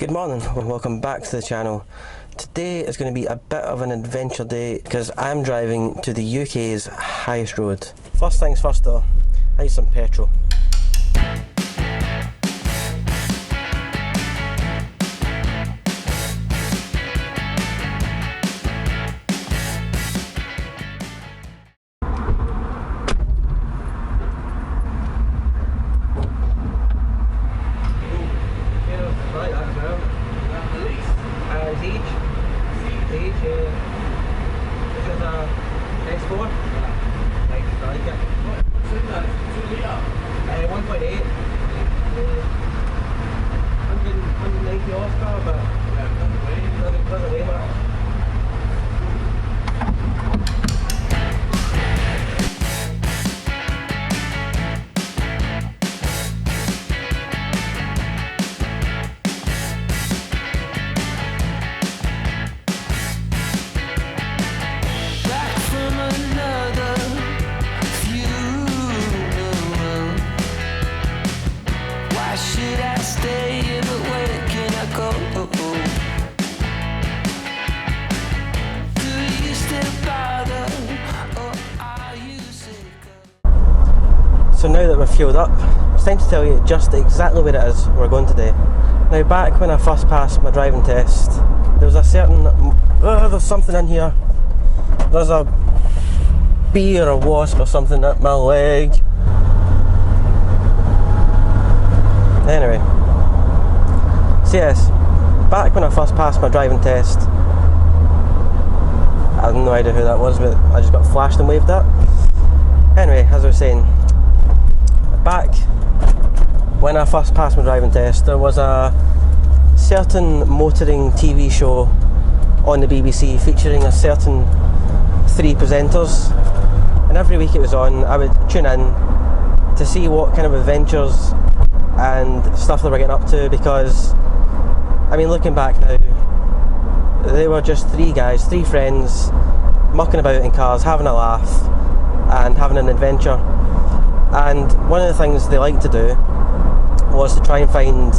Good morning and welcome back to the channel. Today is going to be a bit of an adventure day because I'm driving to the UK's highest road. First things first though, I need some petrol. S4? Right, I like it. What's in that? 2 litre? 1.8. 190 horsepower, but doesn't weigh much. So now that we're fueled up, it's time to tell you just exactly where it is we're going today. Now back when I first passed my driving test, there was a certain, there's something in here. There's a bee or a wasp or something at my leg. Anyway, so yes, back when I first passed my driving test, I have no idea who that was, but I just got flashed and waved at. Anyway, as I was saying, back when I first passed my driving test, there was a certain motoring TV show on the BBC featuring a certain 3 presenters, and every week it was on, I would tune in to see what kind of adventures and stuff they were getting up to, because I mean, looking back now, they were just 3 guys, 3 friends mucking about in cars, having a laugh and having an adventure. And one of the things they liked to do was to try and find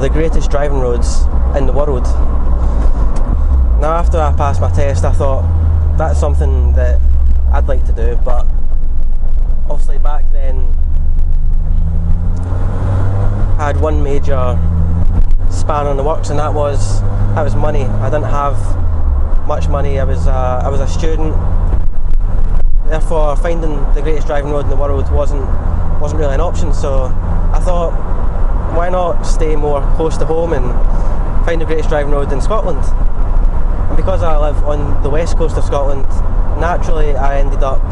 the greatest driving roads in the world. Now after I passed my test, I thought that's something that I'd like to do, but obviously back then I had one major spanner in the works, and that was money. I didn't have much money. I was a student. Therefore, finding the greatest driving road in the world wasn't really an option. So I thought, why not stay more close to home and find the greatest driving road in Scotland? And because I live on the west coast of Scotland, naturally I ended up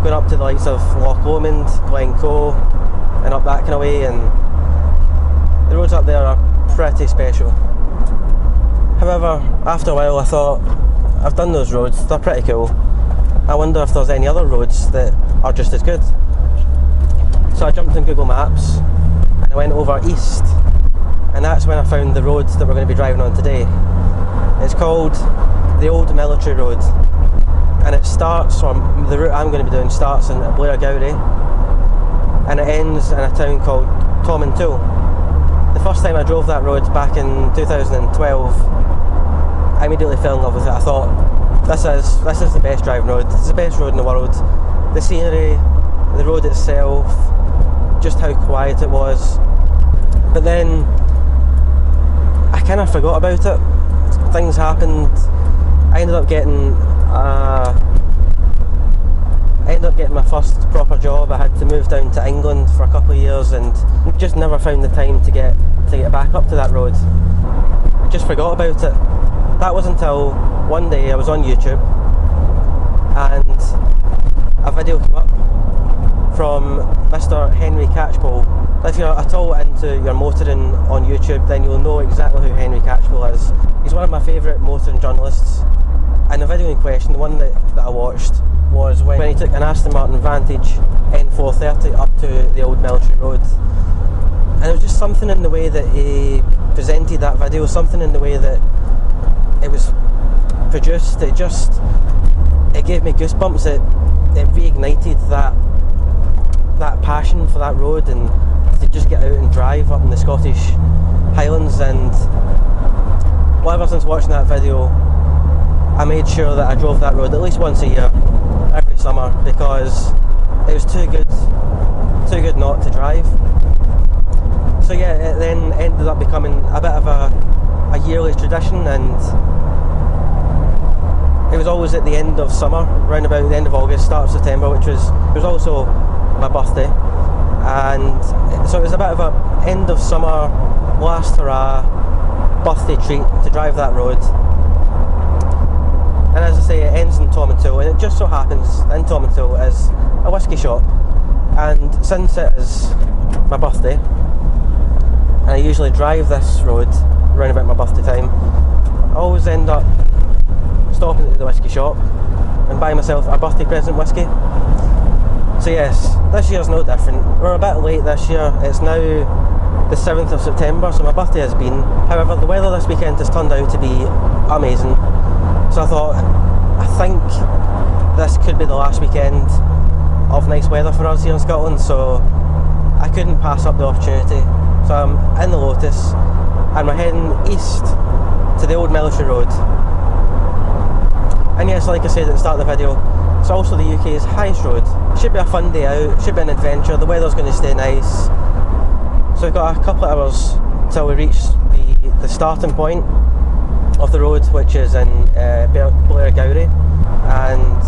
going up to the likes of Loch Lomond, Glencoe, and up that kind of way. And the roads up there are pretty special. However, after a while I thought, I've done those roads, they're pretty cool. I wonder if there's any other roads that are just as good. So I jumped on Google Maps and I went over east, and that's when I found the road that we're going to be driving on today. It's called the Old Military Road, and it starts, or the route I'm going to be doing starts in Blairgowrie and it ends in a town called Tomintoul. The first time I drove that road back in 2012, I immediately fell in love with it. I thought, this is the best driving road. It's the best road in the world. The scenery, the road itself, just how quiet it was. But then I kind of forgot about it. Things happened. I ended up getting my first proper job. I had to move down to England for a couple of years and just never found the time to get back up to that road. I just forgot about it. That was until one day I was on YouTube and a video came up from Mr. Henry Catchpole. If you're at all into your motoring on YouTube, then you'll know exactly who Henry Catchpole is. He's one of my favourite motoring journalists, and the video in question, the one that I watched, was when he took an Aston Martin Vantage N430 up to the Old Military Road. And it was just something in the way that he presented that video, something in the way that it was produced, it gave me goosebumps. It reignited that passion for that road, and to just get out and drive up in the Scottish Highlands, and well, ever since watching that video, I made sure that I drove that road at least once a year, every summer, because it was too good not to drive. So yeah, it then ended up becoming a bit of a yearly tradition, and it was always at the end of summer, round about the end of August, start of September, which was also my birthday, and so it was a bit of a end of summer, last hurrah birthday treat to drive that road. And as I say, it ends in Tomintoul, and it just so happens in Tomintoul is a whisky shop, and since it is my birthday, and I usually drive this road around about my birthday time, I always end up stopping at the whisky shop and buying myself a birthday present whisky. So yes, this year's no different. We're a bit late this year. It's now the 7th of September, so my birthday has been. However, the weather this weekend has turned out to be amazing. So I thought, I think this could be the last weekend of nice weather for us here in Scotland, so I couldn't pass up the opportunity. So I'm in the Lotus, and we're heading east to the old military road. And yes, like I said at the start of the video, it's also the UK's highest road. Should be a fun day out, should be an adventure, the weather's going to stay nice. So we've got a couple of hours till we reach the starting point of the road, which is in Blairgowrie, and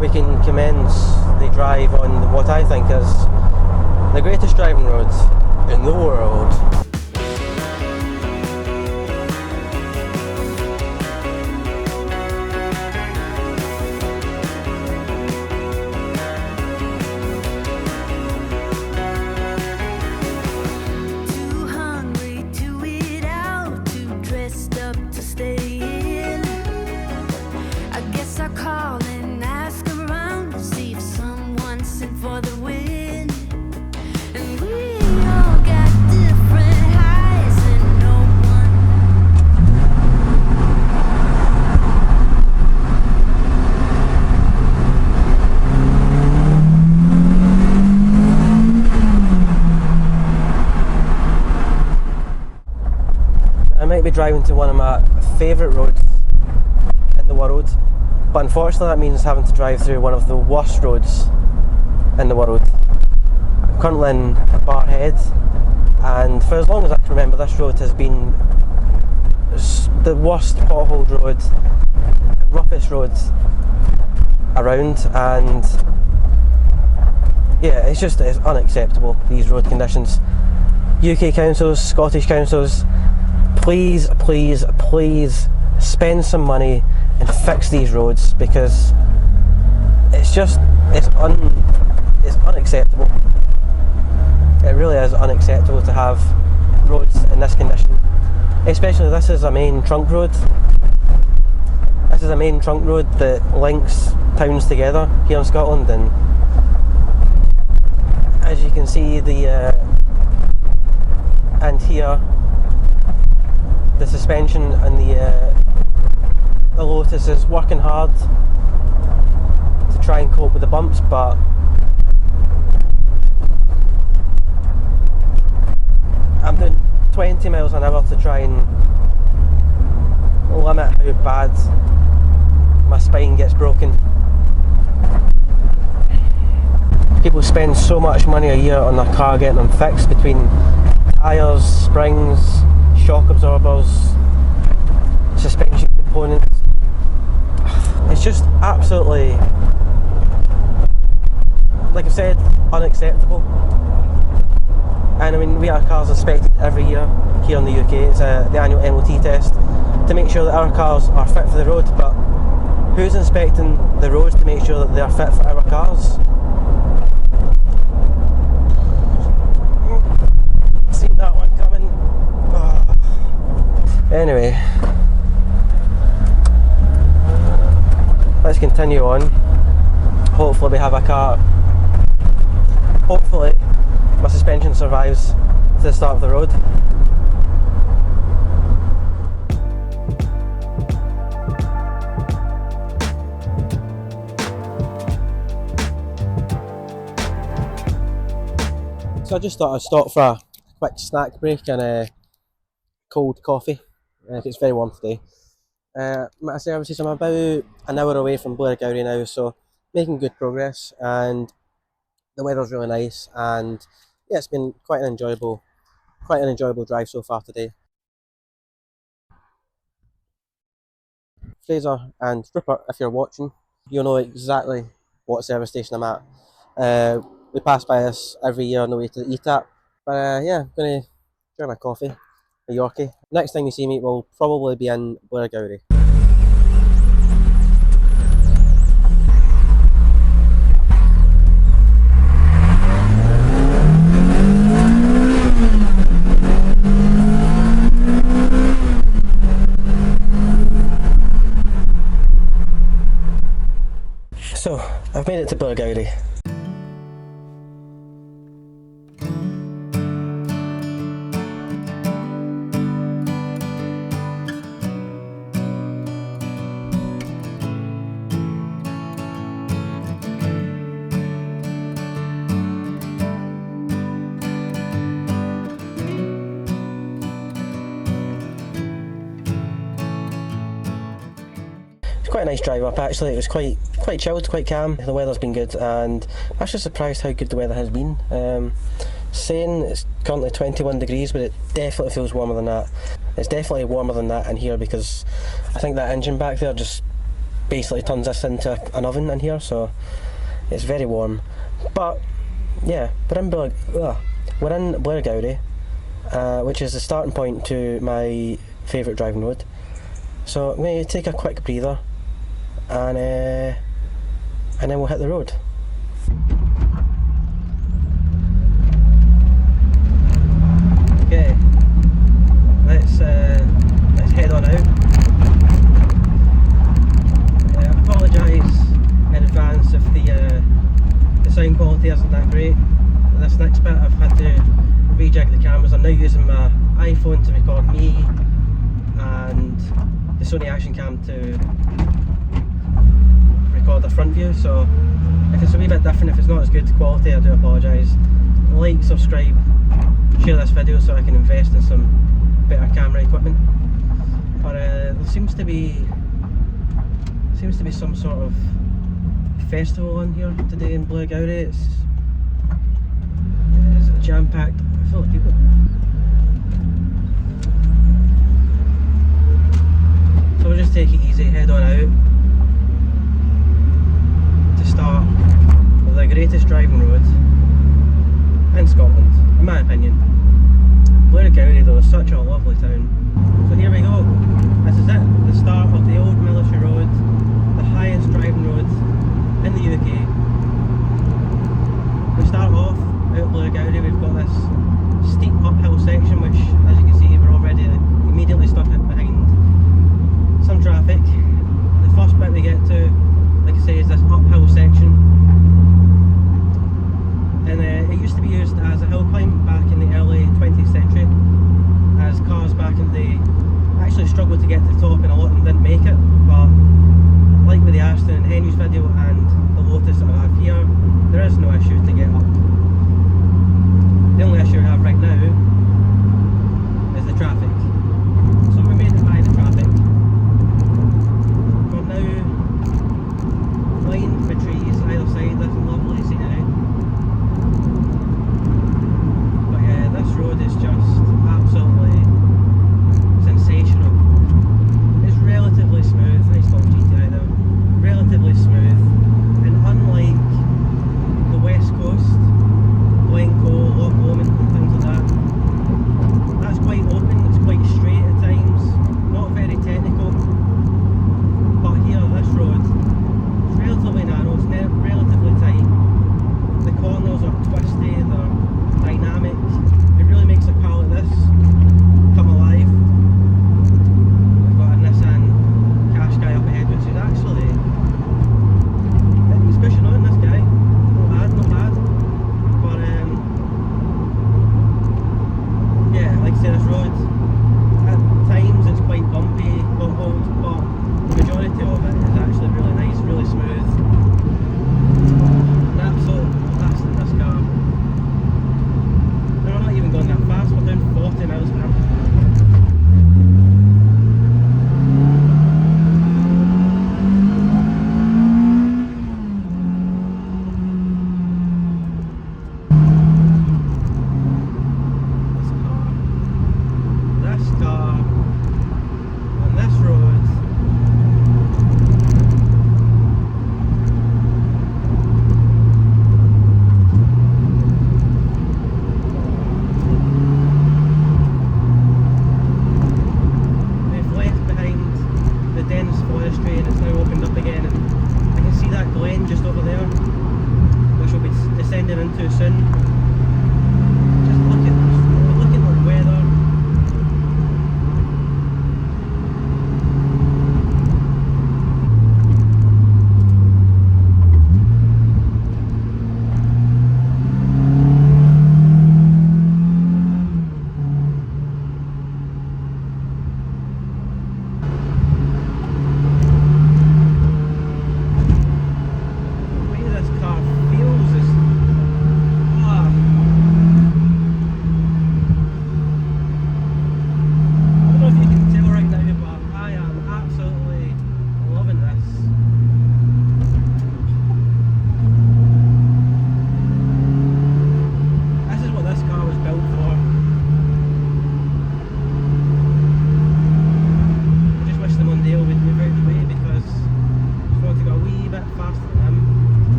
we can commence the drive on what I think is the greatest driving road in the world. Driving to one of my favourite roads in the world, but unfortunately that means having to drive through one of the worst roads in the world. I'm currently in Barrhead, and for as long as I can remember, this road has been the worst potholed road, roughest road around, and yeah, it's unacceptable, these road conditions. UK councils, Scottish councils, please, please, please spend some money and fix these roads, because it's unacceptable. It really is unacceptable to have roads in this condition. Especially this is a main trunk road. This is a main trunk road that links towns together here in Scotland, and as you can see, and here, the suspension and the Lotus is working hard to try and cope with the bumps, but I'm doing 20 miles an hour to try and limit how bad my spine gets broken. People spend so much money a year on their car getting them fixed, between tyres, springs, shock absorbers, suspension components. It's just absolutely, like I've said, unacceptable. And I mean, we have cars inspected every year here in the UK. It's the annual MOT test to make sure that our cars are fit for the road, but who's inspecting the roads to make sure that they are fit for our cars? Seen that one coming. Anyway, let's continue on. Hopefully we have a car. Hopefully my suspension survives to the start of the road. So I just thought I'd stop for a quick snack break and a cold coffee. It's very warm today. My services, I'm about an hour away from Blairgowrie now, so making good progress, and the weather's really nice, and yeah, it's been quite an enjoyable drive so far today. Fraser and Rupert, if you're watching, you'll know exactly what service station I'm at. We pass by this every year on the way to the ETAP, but yeah, I'm going to enjoy my coffee, a Yorkie. Next time you see me will probably be in Blairgowrie. So, I've made it to Blairgowrie. Quite a nice drive up actually. It was quite chilled, quite calm. The weather's been good, and I'm actually surprised how good the weather has been. Saying it's currently 21 degrees, but it definitely feels warmer than that. It's definitely warmer than that in here because I think that engine back there just basically turns this into an oven in here, so it's very warm. But yeah, we're in Blairgowrie, which is the starting point to my favourite driving road. So I'm going to take a quick breather, and then we'll hit the road. Okay, let's head on out. I apologise in advance if the sound quality isn't that great. This next bit I've had to rejig the cameras. I'm now using my iPhone to record me and the Sony Action Cam to record the front view, so if it's a wee bit different, if it's not as good quality, I do apologise. Like, subscribe, share this video so I can invest in some better camera equipment. But there seems to be some sort of festival on here today in Blairgowrie. It's jam-packed, full of people. So we'll just take it easy, head on out to start the greatest driving road in Scotland, in my opinion. Blairgowrie though is such a lovely town. So here we go. This is it, the start of the old military road, the highest driving road in the UK. We start off out at Blairgowrie. We've got this steep uphill section, which, as you can see, we're already immediately stuck behind some traffic. The first bit we get to, like I say, is this uphill section, and it used to be used as a hill climb back in the early 20th century, as cars back in the day actually struggled to get to the top, and a lot of them didn't make it. But like with the Aston and Henry's video and the Lotus that I have here, there is no issue to get up. The only issue we have right now is the traffic. So we made it by the traffic. We're now lined with trees either side. That's lovely scenery. But yeah, this road is just absolutely sensational. It's relatively smooth, nice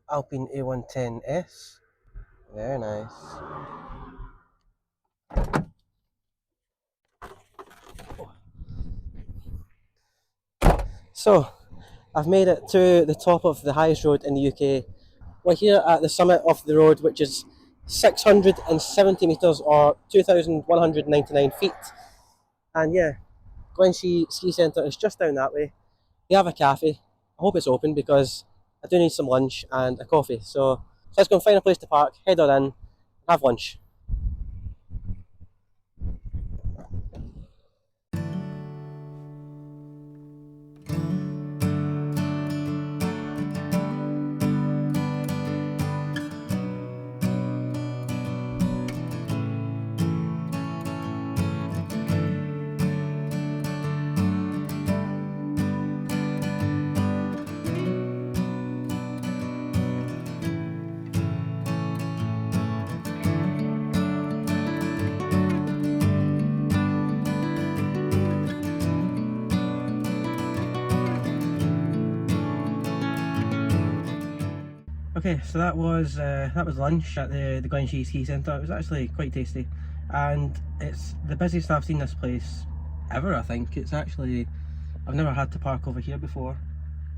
Alpine A110S. Very nice. So, I've made it to the top of the highest road in the UK. We're here at the summit of the road, which is 670 metres or 2,199 feet. And yeah, Glenshee Ski Centre is just down that way. They have a cafe. I hope it's open because I do need some lunch and a coffee. So let's go and find a place to park, head on in, have lunch. Okay, so that was lunch at the Glenshee Ski Centre. It was actually quite tasty, and it's the busiest I've seen this place ever. I think it's actually, I've never had to park over here before,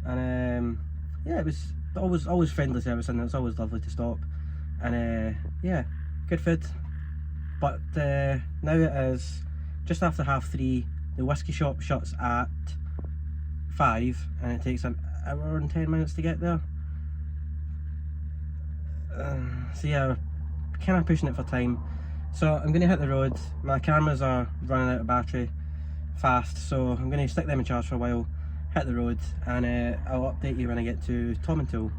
and yeah, it was always friendly service, and it was always lovely to stop, and yeah, good food. But now it is just after 3:30. The whisky shop shuts at 5, and it takes an hour and 10 minutes to get there. So yeah, we're kind of pushing it for time. So I'm going to hit the road. My cameras are running out of battery fast, so I'm going to stick them in charge for a while, hit the road, and I'll update you when I get to Tomintoul.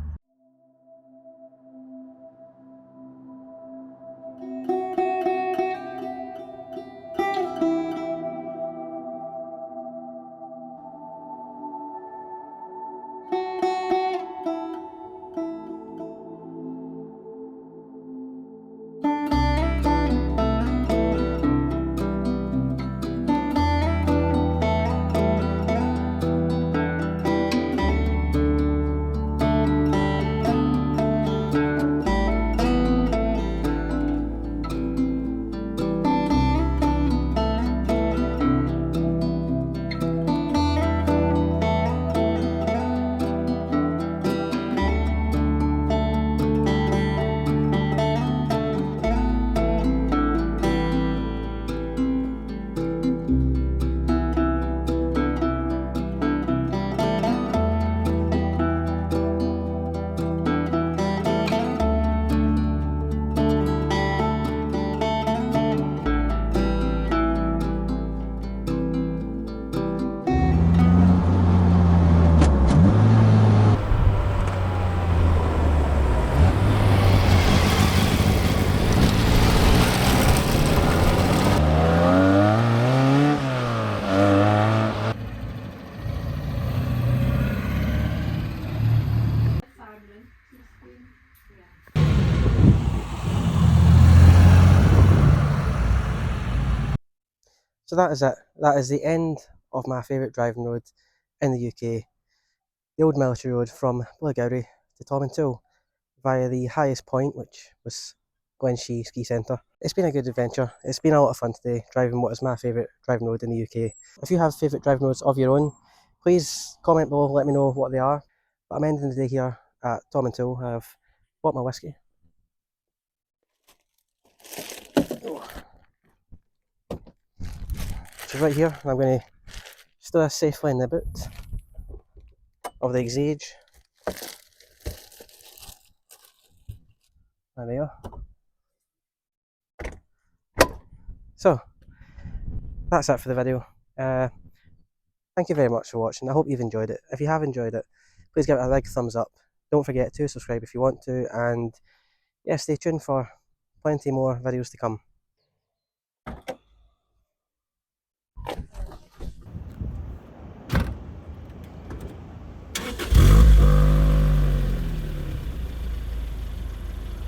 So that is it. That is the end of my favourite driving road in the UK, the Old Military Road from Blairgowrie to Tomintoul via the highest point, which was Glenshee Ski Centre. It's been a good adventure. It's been a lot of fun today driving what is my favourite driving road in the UK. If you have favourite driving roads of your own, please comment below, let me know what they are. But I'm ending the day here at Tomintoul. I've bought my whiskey. Which is right here. I'm going to store this safely in the boot of the Exage. There we are. So, that's it for the video. Thank you very much for watching. I hope you've enjoyed it. If you have enjoyed it, please give it a big thumbs up. Don't forget to subscribe if you want to, and yeah, stay tuned for plenty more videos to come.